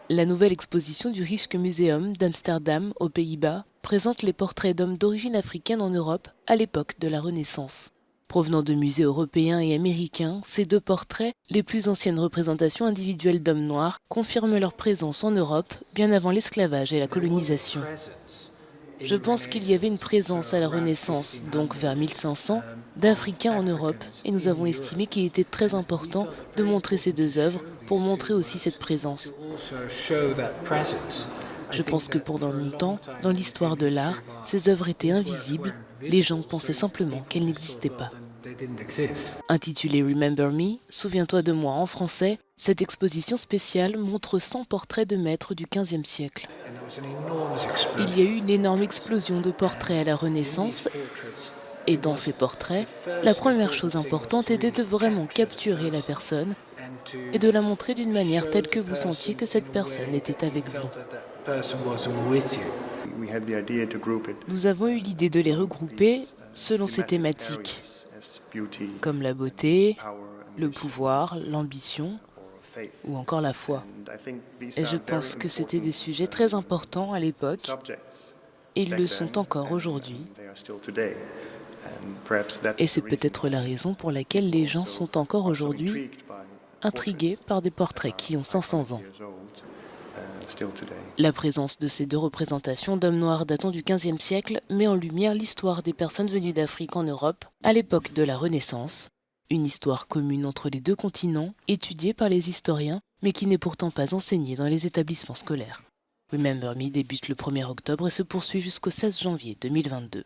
La nouvelle exposition du Rijksmuseum d'Amsterdam, aux Pays-Bas, présente les portraits d'hommes d'origine africaine en Europe à l'époque de la Renaissance. Provenant de musées européens et américains, ces deux portraits, les plus anciennes représentations individuelles d'hommes noirs, confirment leur présence en Europe bien avant l'esclavage et la colonisation. Je pense qu'il y avait une présence à la Renaissance, donc vers 1500, d'Africains en Europe, et nous avons estimé qu'il était très important de montrer ces deux œuvres pour montrer aussi cette présence. Je pense que pendant longtemps, dans l'histoire de l'art, ces œuvres étaient invisibles, les gens pensaient simplement qu'elles n'existaient pas. Intitulée Remember Me, Souviens-toi de moi en français, cette exposition spéciale montre 100 portraits de maîtres du XVe siècle. Il y a eu une énorme explosion de portraits à la Renaissance, et dans ces portraits, la première chose importante était de vraiment capturer la personne et de la montrer d'une manière telle que vous sentiez que cette personne était avec vous. Nous avons eu l'idée de les regrouper selon ces thématiques, comme la beauté, le pouvoir, l'ambition ou encore la foi. Et je pense que c'était des sujets très importants à l'époque et ils le sont encore aujourd'hui. Et c'est peut-être la raison pour laquelle les gens sont encore aujourd'hui intrigués par des portraits qui ont 500 ans. La présence de ces deux représentations d'hommes noirs datant du XVe siècle met en lumière l'histoire des personnes venues d'Afrique en Europe à l'époque de la Renaissance, une histoire commune entre les deux continents, étudiée par les historiens, mais qui n'est pourtant pas enseignée dans les établissements scolaires. Remember Me débute le 1er octobre et se poursuit jusqu'au 16 janvier 2022.